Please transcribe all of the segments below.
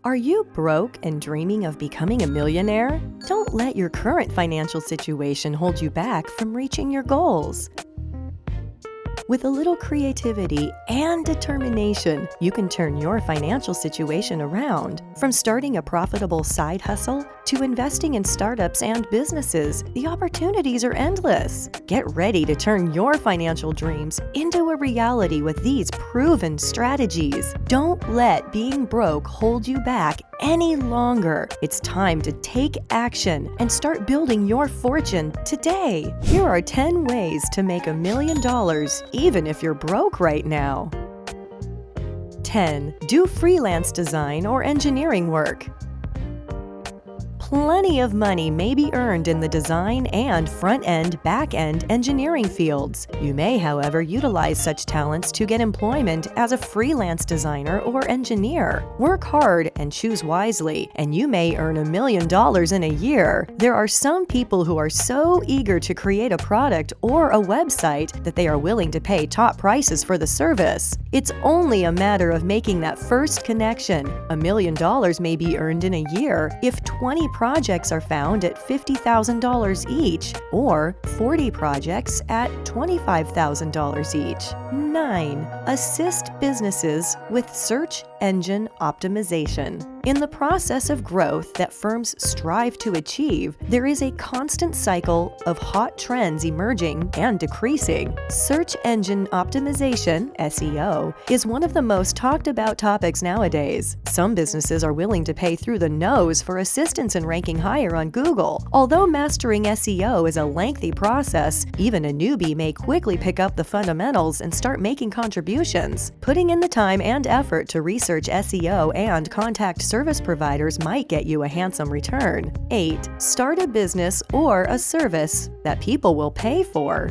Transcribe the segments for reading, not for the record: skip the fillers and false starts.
Are you broke and dreaming of becoming a millionaire? Don't let your current financial situation hold you back from reaching your goals. With a little creativity and determination, you can turn your financial situation around. From starting a profitable side hustle to investing in startups and businesses, the opportunities are endless. Get ready to turn your financial dreams into a reality with these proven strategies. Don't let being broke hold you back any longer. It's time to take action and start building your fortune today. Here are 10 ways to make $1 million even if you're broke right now. 10. Do freelance design or engineering work. Plenty of money may be earned in the design and front-end, back-end engineering fields. You may, however, utilize such talents to get employment as a freelance designer or engineer. Work hard and choose wisely, and you may earn $1 million in a year. There are some people who are so eager to create a product or a website that they are willing to pay top prices for the service. It's only a matter of making that first connection. $1 million may be earned in a year if 20 projects are found at $50,000 each, or 40 projects at $25,000 each. 9. Assist businesses with search engine optimization. In the process of growth that firms strive to achieve, there is a constant cycle of hot trends emerging and decreasing. Search engine optimization, SEO, is one of the most talked about topics nowadays. Some businesses are willing to pay through the nose for assistance in ranking higher on Google. Although mastering SEO is a lengthy process, even a newbie may quickly pick up the fundamentals and start making contributions. Putting in the time and effort to research SEO and contact service providers might get you a handsome return. 8. Start a business or a service that people will pay for.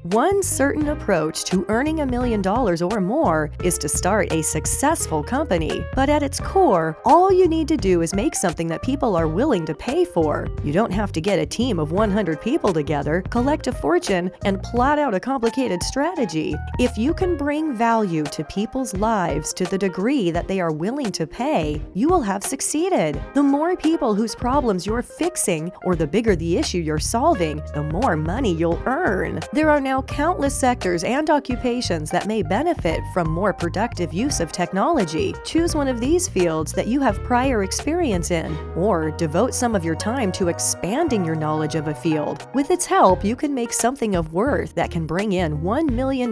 One certain approach to earning $1 million or more is to start a successful company. But at its core, all you need to do is make something that people are willing to pay for. You don't have to get a team of 100 people together, collect a fortune, and plot out a complicated strategy. If you can bring value to people's lives to the degree that they are willing to pay, you will have succeeded. The more people whose problems you're fixing, or the bigger the issue you're solving, the more money you'll earn. There are now countless sectors and occupations that may benefit from more productive use of technology. Choose one of these fields that you have prior experience in, or devote some of your time to expanding your knowledge of a field. With its help, you can make something of worth that can bring in $1 million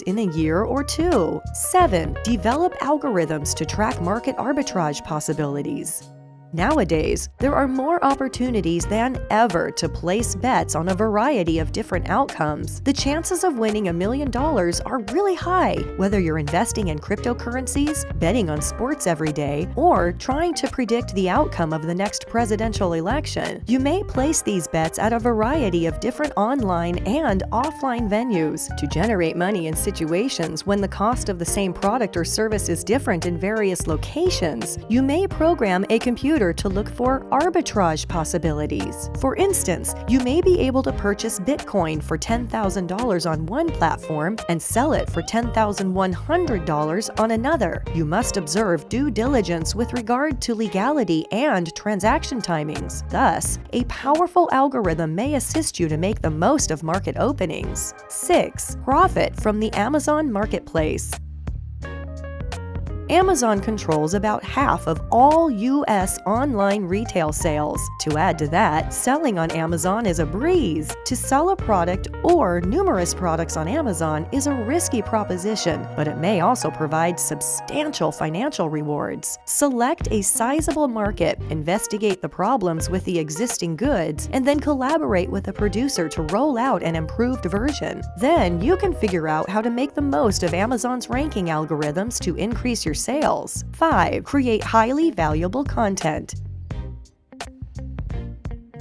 in a year or two. 7. Develop algorithms to track market arbitrage possibilities. Nowadays, there are more opportunities than ever to place bets on a variety of different outcomes. The chances of winning $1 million are really high, whether you're investing in cryptocurrencies, betting on sports every day, or trying to predict the outcome of the next presidential election. You may place these bets at a variety of different online and offline venues. To generate money in situations when the cost of the same product or service is different in various locations, you may program a computer to look for arbitrage possibilities. For instance, you may be able to purchase Bitcoin for $10,000 on one platform and sell it for $10,100 on another. You must observe due diligence with regard to legality and transaction timings. Thus, a powerful algorithm may assist you to make the most of market openings. 6. Profit from the Amazon marketplace. Amazon controls about half of all U.S. online retail sales. To add to that, selling on Amazon is a breeze. To sell a product or numerous products on Amazon is a risky proposition, but it may also provide substantial financial rewards. Select a sizable market, investigate the problems with the existing goods, and then collaborate with a producer to roll out an improved version. Then you can figure out how to make the most of Amazon's ranking algorithms to increase your sales. 5. Create highly valuable content.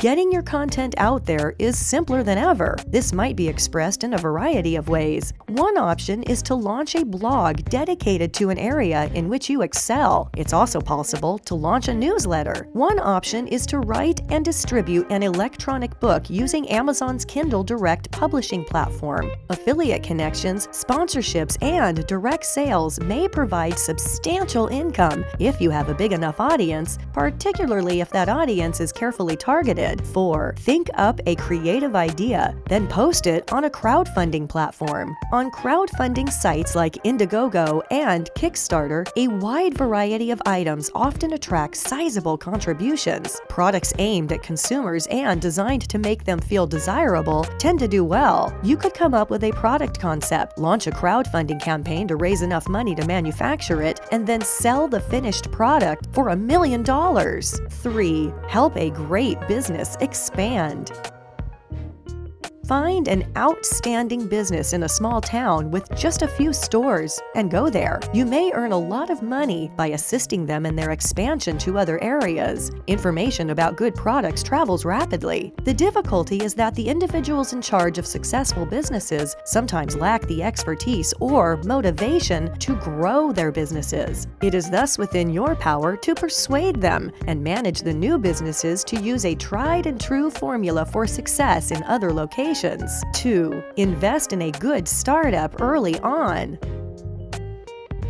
Getting your content out there is simpler than ever. This might be expressed in a variety of ways. One option is to launch a blog dedicated to an area in which you excel. It's also possible to launch a newsletter. One option is to write and distribute an electronic book using Amazon's Kindle Direct publishing platform. Affiliate connections, sponsorships, and direct sales may provide substantial income if you have a big enough audience, particularly if that audience is carefully targeted. 4. Think up a creative idea, then post it on a crowdfunding platform. On crowdfunding sites like Indiegogo and Kickstarter, a wide variety of items often attract sizable contributions. Products aimed at consumers and designed to make them feel desirable tend to do well. You could come up with a product concept, launch a crowdfunding campaign to raise enough money to manufacture it, and then sell the finished product for $1 million. 3. Help a great business expand. Find an outstanding business in a small town with just a few stores and go there. You may earn a lot of money by assisting them in their expansion to other areas. Information about good products travels rapidly. The difficulty is that the individuals in charge of successful businesses sometimes lack the expertise or motivation to grow their businesses. It is thus within your power to persuade them and manage the new businesses to use a tried and true formula for success in other locations. 2. Invest in a good startup early on.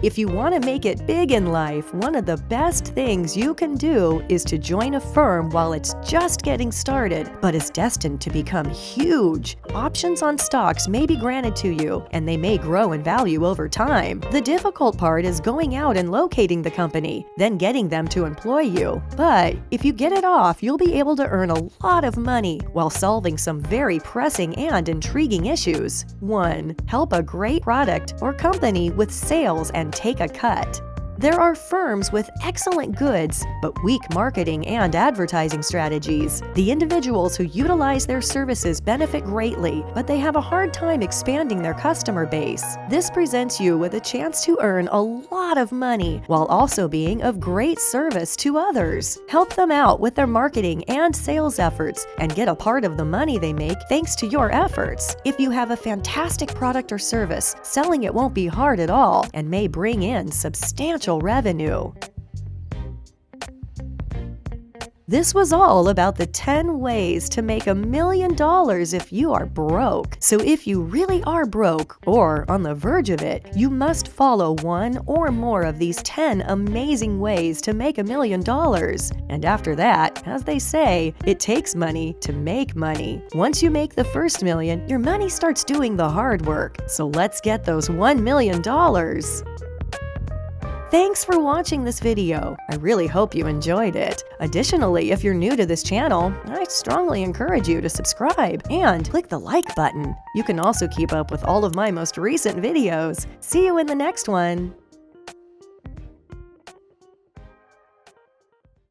If you want to make it big in life, one of the best things you can do is to join a firm while it's just getting started, but is destined to become huge. Options on stocks may be granted to you, and they may grow in value over time. The difficult part is going out and locating the company, then getting them to employ you. But if you get it off, you'll be able to earn a lot of money while solving some very pressing and intriguing issues. 1. Help a great product or company with sales and take a cut. There are firms with excellent goods, but weak marketing and advertising strategies. The individuals who utilize their services benefit greatly, but they have a hard time expanding their customer base. This presents you with a chance to earn a lot of money while also being of great service to others. Help them out with their marketing and sales efforts and get a part of the money they make thanks to your efforts. If you have a fantastic product or service, selling it won't be hard at all and may bring in substantial revenue. This was all about the 10 ways to make $1 million if you are broke. So if you really are broke or on the verge of it, you must follow one or more of these 10 amazing ways to make $1 million. And after that, as they say, it takes money to make money. Once you make the first million, your money starts doing the hard work. So let's get those $1 million. Thanks for watching this video. I really hope you enjoyed it. Additionally, if you're new to this channel, I strongly encourage you to subscribe and click the like button. You can also keep up with all of my most recent videos. See you in the next one.